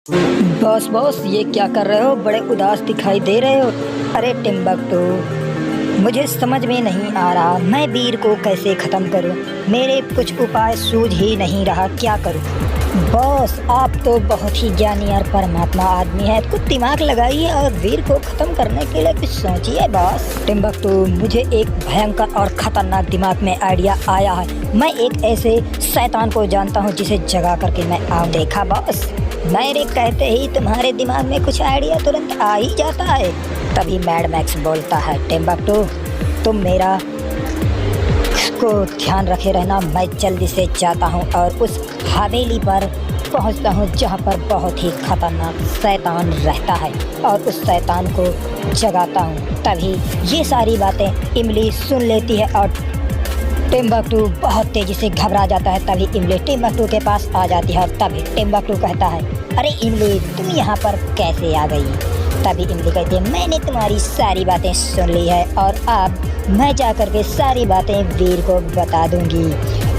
Boss boss, ये क्या कर रहे हो? बड़े उदास दिखाई दे रहे हो। अरे टिम्बकटू, मुझे समझ में नहीं आ रहा मैं वीर को कैसे ख़त्म करूं। मेरे कुछ उपाय सूझ ही नहीं रहा, क्या करूं। बॉस, आप तो बहुत ही ज्ञानी और परमात्मा आदमी है, कुछ दिमाग लगाइए और वीर को ख़त्म करने के लिए कुछ सोचिए बॉस। टिम्बकटू, मुझे एक भयंकर और ख़तरनाक दिमाग में आइडिया आया है। मैं एक ऐसे शैतान को जानता हूँ जिसे जगा करके मैं आऊँ। देखा बॉस, मेरे कहते ही तुम्हारे दिमाग में कुछ आइडिया तुरंत आ ही जाता है। तभी मैड मैक्स बोलता है, टिम्बकटू तुम मेरा को ध्यान रखे रहना। मैं जल्दी से जाता हूँ और उस हवेली पर पहुँचता हूँ जहाँ पर बहुत ही खतरनाक शैतान रहता है और उस शैतान को जगाता हूँ। तभी ये सारी बातें इमली सुन लेती है और टिम्बकटू बहुत तेज़ी से घबरा जाता है। तभी इमली टिम्बकटू के पास आ जाती है और तभी टिम्बकटू कहता है, अरे इमली, तुम यहाँ पर कैसे आ गई? तभी इमली कहती है, मैंने तुम्हारी सारी बातें सुन ली है और अब मैं जा कर के सारी बातें वीर को बता दूंगी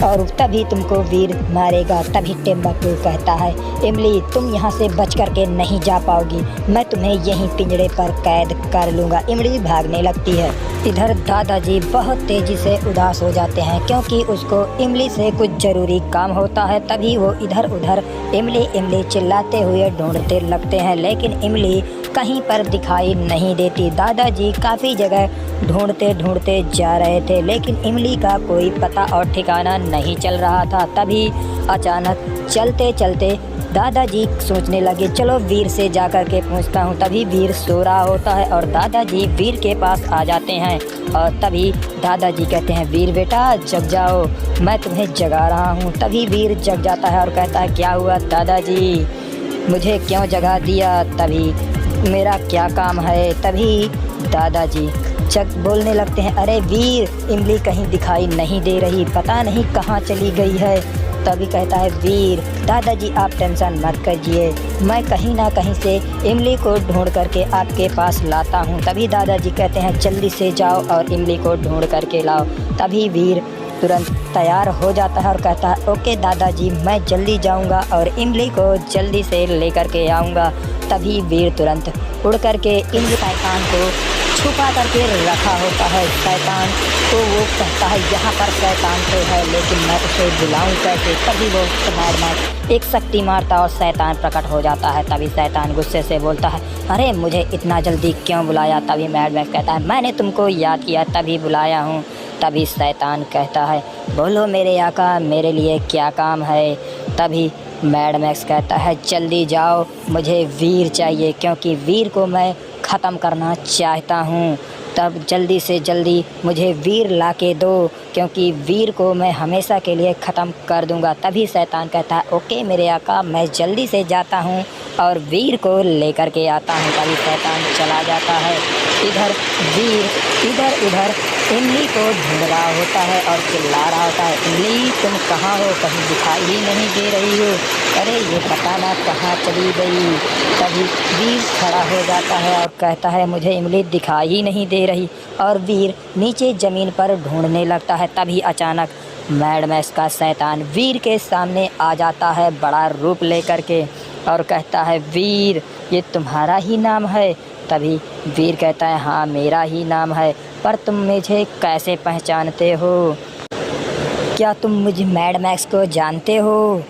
और तभी तुमको वीर मारेगा। तभी टिम्बकटू कहता है, इमली, तुम यहाँ से बच कर के नहीं जा पाओगी, मैं तुम्हें यहीं पिंजरे पर कैद कर लूँगा। इमली भागने लगती है। इधर दादाजी बहुत तेज़ी से उदास हो जाते हैं क्योंकि उसको इमली से कुछ ज़रूरी काम होता है। तभी वो इधर उधर इमली इमली चिल्लाते हुए ढूंढते लगते हैं, लेकिन इमली कहीं पर दिखाई नहीं देती। दादाजी काफ़ी जगह ढूंढते ढूंढते जा रहे थे लेकिन इमली का कोई पता और ठिकाना नहीं चल रहा था। तभी अचानक चलते चलते दादाजी सोचने लगे, चलो वीर से जा कर के पूछता हूँ। तभी वीर सो रहा होता है और दादाजी वीर के पास आ जाते हैं और तभी दादाजी कहते हैं, वीर बेटा जग जाओ, मैं तुम्हें जगा रहा हूँ। तभी वीर जग जाता है और कहता है, क्या हुआ दादाजी, मुझे क्यों जगा दिया? तभी मेरा क्या काम है? तभी दादाजी जग बोलने लगते हैं, अरे वीर, इमली कहीं दिखाई नहीं दे रही, पता नहीं कहाँ चली गई है। तभी कहता है, वीर दादाजी आप टेंशन मत कीजिए, मैं कहीं ना कहीं से इमली को ढूंढ करके आपके पास लाता हूँ। तभी दादाजी कहते हैं, जल्दी से जाओ और इमली को ढूंढ करके लाओ। तभी वीर तुरंत तैयार हो जाता है और कहता है, ओके दादाजी, मैं जल्दी जाऊंगा और इमली को जल्दी से लेकर के आऊँगा। तभी वीर तुरंत उड़ करके इमली शैतान को छुपा करके रखा होता है। शैतान तो वो कहता है, यहाँ पर शैतान तो है लेकिन मैं उसे बुलाऊं कैसे? तभी वो मैड एक शक्ति मारता और शैतान प्रकट हो जाता है। तभी शैतान गुस्से से बोलता है, अरे मुझे इतना जल्दी क्यों बुलाया? तभी मैड मैक्स कहता है, मैंने तुमको याद किया तभी बुलाया हूँ। तभी शैतान कहता है, बोलो मेरे आका, मेरे लिए क्या काम है? तभी मैड मैक्स कहता है, जल्दी जाओ, मुझे वीर चाहिए क्योंकि वीर को मैं ख़त्म करना चाहता हूँ। तब जल्दी से जल्दी मुझे वीर ला के दो क्योंकि वीर को मैं हमेशा के लिए ख़त्म कर दूँगा। तभी शैतान कहता है, ओके मेरे आका, मैं जल्दी से जाता हूँ और वीर को लेकर के आता हूँ। तभी शैतान चला जाता है। इधर वीर इधर उधर इमली को ढूंढ रहा होता है और चिल्ला रहा होता है, इमली तुम कहाँ हो? कहीं दिखाई ही नहीं दे रही हो। अरे ये पता ना कहाँ चली गई। तभी वीर खड़ा हो जाता है और कहता है, मुझे इमली दिखाई ही नहीं दे रही और वीर नीचे ज़मीन पर ढूंढने लगता है। तभी अचानक मैड मैक्स का शैतान वीर के सामने आ जाता है बड़ा रूप लेकर के और कहता है, वीर ये तुम्हारा ही नाम है? तभी वीर कहता है, हाँ मेरा ही नाम है, पर तुम मुझे कैसे पहचानते हो? क्या तुम मुझे मैड मैक्स को जानते हो?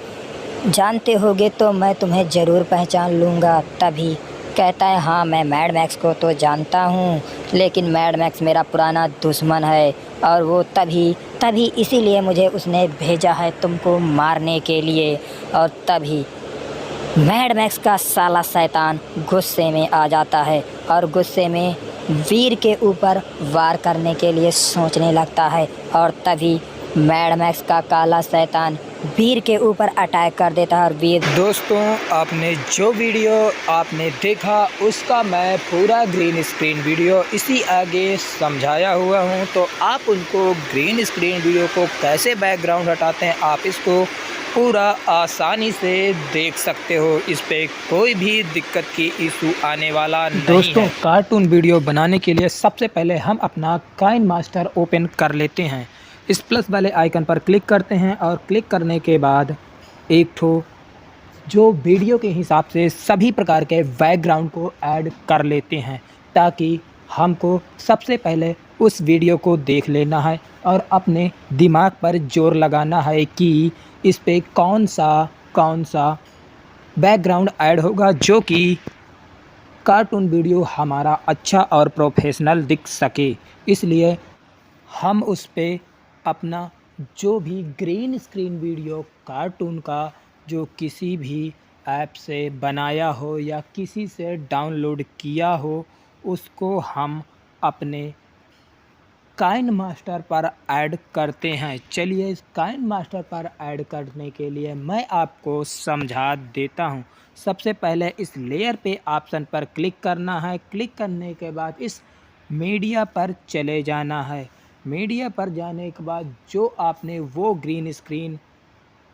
जानते होगे तो मैं तुम्हें ज़रूर पहचान लूँगा। तभी कहता है, हाँ मैं मैड मैक्स को तो जानता हूँ लेकिन मैड मैक्स मेरा पुराना दुश्मन है और वो तभी इसीलिए मुझे उसने भेजा है तुमको मारने के लिए। और तभी मैड मैक्स का साला शैतान गुस्से में आ जाता है और गुस्से में वीर के ऊपर वार करने के लिए सोचने लगता है और तभी मैड मैक्स का काला शैतान वीर के ऊपर अटैक कर देता है और वीर। दोस्तों, आपने जो वीडियो आपने देखा उसका मैं पूरा ग्रीन स्क्रीन वीडियो इसी आगे समझाया हुआ हूं, तो आप उनको ग्रीन स्क्रीन वीडियो को कैसे बैकग्राउंड हटाते हैं आप इसको पूरा आसानी से देख सकते हो। इस पे कोई भी दिक्कत की इशू आने वाला नहीं दोस्तों, कार्टून वीडियो बनाने के लिए सबसे पहले हम अपना काइन मास्टर ओपन कर लेते हैं। इस प्लस वाले आइकन पर क्लिक करते हैं और क्लिक करने के बाद एक ठो जो वीडियो के हिसाब से सभी प्रकार के बैकग्राउंड को ऐड कर लेते हैं, ताकि हमको सबसे पहले उस वीडियो को देख लेना है और अपने दिमाग पर जोर लगाना है कि इस पे कौन सा बैकग्राउंड ऐड होगा जो कि कार्टून वीडियो हमारा अच्छा और प्रोफेशनल दिख सके। इसलिए हम उस पे अपना जो भी ग्रीन स्क्रीन वीडियो कार्टून का जो किसी भी ऐप से बनाया हो या किसी से डाउनलोड किया हो, उसको हम अपने काइन मास्टर पर ऐड करते हैं। चलिए इस काइन मास्टर पर ऐड करने के लिए मैं आपको समझा देता हूं। सबसे पहले इस लेयर पे ऑप्शन पर क्लिक करना है। क्लिक करने के बाद इस मीडिया पर चले जाना है। मीडिया पर जाने के बाद जो आपने वो ग्रीन स्क्रीन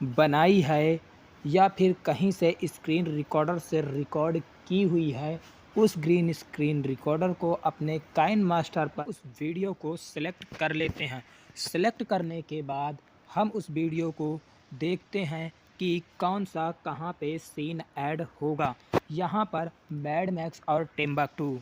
बनाई है या फिर कहीं से स्क्रीन रिकॉर्डर से रिकॉर्ड की हुई है, उस ग्रीन स्क्रीन रिकॉर्डर को अपने काइन मास्टर पर उस वीडियो को सिलेक्ट कर लेते हैं। सिलेक्ट करने के बाद हम उस वीडियो को देखते हैं कि कौन सा कहां पे सीन ऐड होगा। यहां पर मैड मैक्स और टिम्बकटू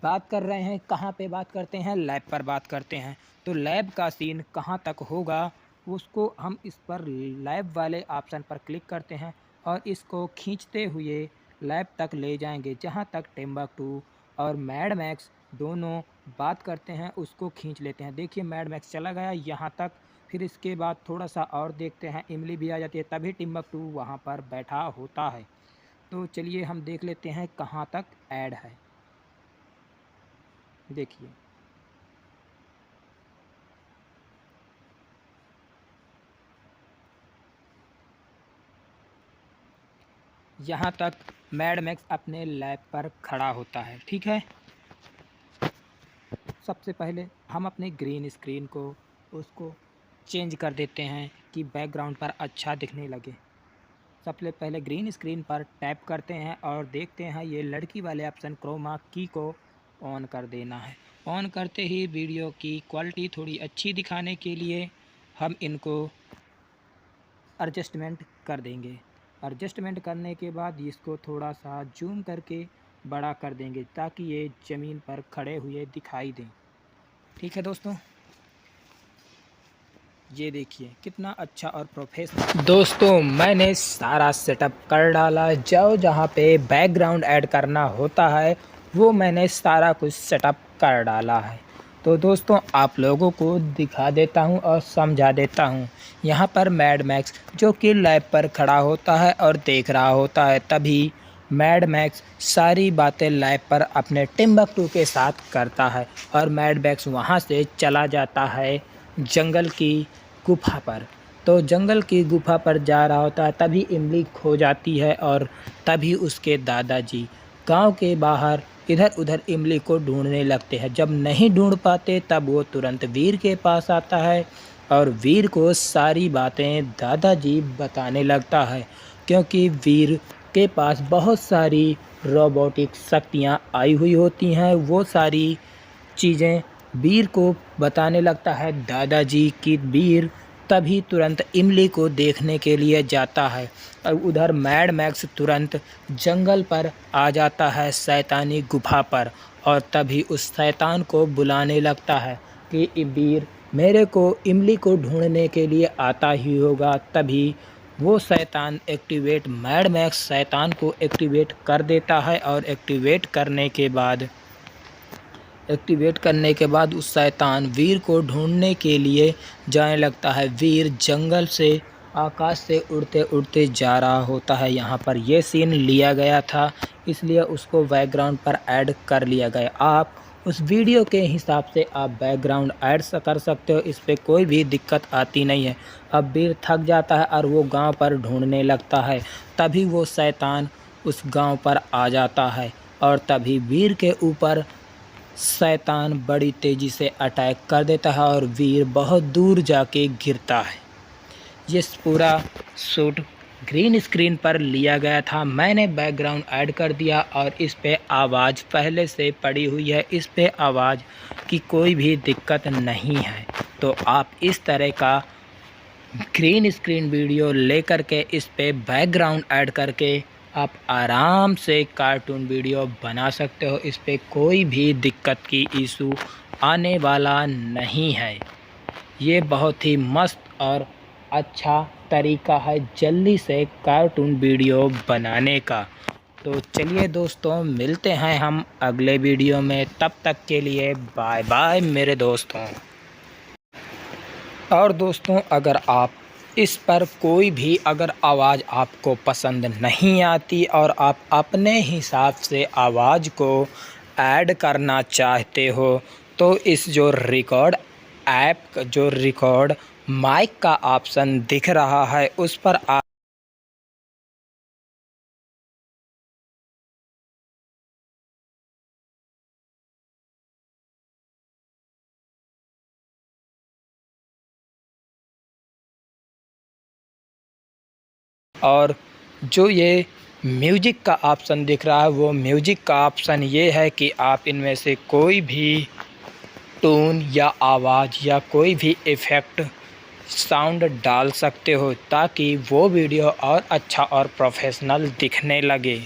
बात कर रहे हैं। कहां पे बात करते हैं? लैब पर बात करते हैं। तो लैब का सीन कहां तक होगा, उसको हम इस पर लैब वाले ऑप्शन पर क्लिक करते हैं और इसको खींचते हुए लैब तक ले जाएंगे, जहां तक टिम्बकटू और मैड मैक्स दोनों बात करते हैं उसको खींच लेते हैं। देखिए मैड मैक्स चला गया यहाँ तक। फिर इसके बाद थोड़ा सा और देखते हैं, इमली भी आ जाती है, तभी टिम्बकटू वहाँ पर बैठा होता है। तो चलिए हम देख लेते हैं कहाँ तक ऐड है। देखिए यहाँ तक मैड मैक्स अपने लैब पर खड़ा होता है। ठीक है, सबसे पहले हम अपने ग्रीन स्क्रीन को उसको चेंज कर देते हैं कि बैकग्राउंड पर अच्छा दिखने लगे। सबसे पहले ग्रीन स्क्रीन पर टैप करते हैं और देखते हैं ये लड़की वाले ऑप्शन क्रोमा की को ऑन कर देना है। ऑन करते ही वीडियो की क्वालिटी थोड़ी अच्छी दिखाने के लिए हम इनको एडजस्टमेंट कर देंगे। एडजस्टमेंट करने के बाद इसको थोड़ा सा जूम करके बड़ा कर देंगे ताकि ये ज़मीन पर खड़े हुए दिखाई दें। ठीक है दोस्तों, ये देखिए कितना अच्छा और प्रोफेशनल। दोस्तों मैंने सारा सेटअप कर डाला। जो जहाँ पे बैकग्राउंड ऐड करना होता है वो मैंने सारा कुछ सेटअप कर डाला है। तो दोस्तों आप लोगों को दिखा देता हूँ और समझा देता हूँ। यहाँ पर मैड मैक्स जो कि लैब पर खड़ा होता है और देख रहा होता है, तभी मैड मैक्स सारी बातें लैब पर अपने टिम्बकटू के साथ करता है और मैड मैक्स वहाँ से चला जाता है जंगल की गुफा पर। तो जंगल की गुफा पर जा रहा होता है, तभी इमली खो जाती है और तभी उसके दादाजी गांव के बाहर इधर उधर इमली को ढूंढने लगते हैं। जब नहीं ढूंढ पाते तब वो तुरंत वीर के पास आता है और वीर को सारी बातें दादाजी बताने लगता है, क्योंकि वीर के पास बहुत सारी रोबोटिक शक्तियाँ आई हुई होती हैं। वो सारी चीज़ें वीर को बताने लगता है दादाजी की। वीर तभी तुरंत इमली को देखने के लिए जाता है और उधर मैड मैक्स तुरंत जंगल पर आ जाता है शैतानी गुफा पर और तभी उस शैतान को बुलाने लगता है कि वीर मेरे को इमली को ढूंढने के लिए आता ही होगा। तभी वो शैतान एक्टिवेट मैड मैक्स शैतान को एक्टिवेट कर देता है और एक्टिवेट करने के बाद उस शैतान वीर को ढूंढने के लिए जाने लगता है। वीर जंगल से आकाश से उड़ते उड़ते जा रहा होता है। यहाँ पर ये सीन लिया गया था, इसलिए उसको बैकग्राउंड पर ऐड कर लिया गया। आप उस वीडियो के हिसाब से आप बैकग्राउंड ऐड कर सकते हो, इस पर कोई भी दिक्कत आती नहीं है। अब वीर थक जाता है और वो गांव पर ढूंढने लगता है, तभी वो शैतान उस गांव पर आ जाता है और तभी वीर के ऊपर शैतान बड़ी तेज़ी से अटैक कर देता है और वीर बहुत दूर जाके गिरता है। ये पूरा शूट ग्रीन स्क्रीन पर लिया गया था। मैंने बैकग्राउंड ऐड कर दिया और इस पे आवाज़ पहले से पड़ी हुई है, इस पे आवाज़ की कोई भी दिक्कत नहीं है। तो आप इस तरह का ग्रीन स्क्रीन वीडियो लेकर के इस पे बैकग्राउंड ऐड करके आप आराम से कार्टून वीडियो बना सकते हो। इस पे कोई भी दिक्कत की इशू आने वाला नहीं है। ये बहुत ही मस्त और अच्छा तरीका है जल्दी से कार्टून वीडियो बनाने का। तो चलिए दोस्तों, मिलते हैं हम अगले वीडियो में। तब तक के लिए बाय बाय मेरे दोस्तों। और दोस्तों, अगर आप इस पर कोई भी अगर आवाज़ आपको पसंद नहीं आती और आप अपने हिसाब से आवाज़ को ऐड करना चाहते हो, तो इस जो रिकॉर्ड ऐप जो रिकॉर्ड माइक का ऑप्शन दिख रहा है उस पर आप और जो ये म्यूजिक का ऑप्शन दिख रहा है वो म्यूजिक का ऑप्शन ये है कि आप इनमें से कोई भी टोन या आवाज़ या कोई भी इफ़ेक्ट साउंड डाल सकते हो ताकि वो वीडियो और अच्छा और प्रोफेशनल दिखने लगे।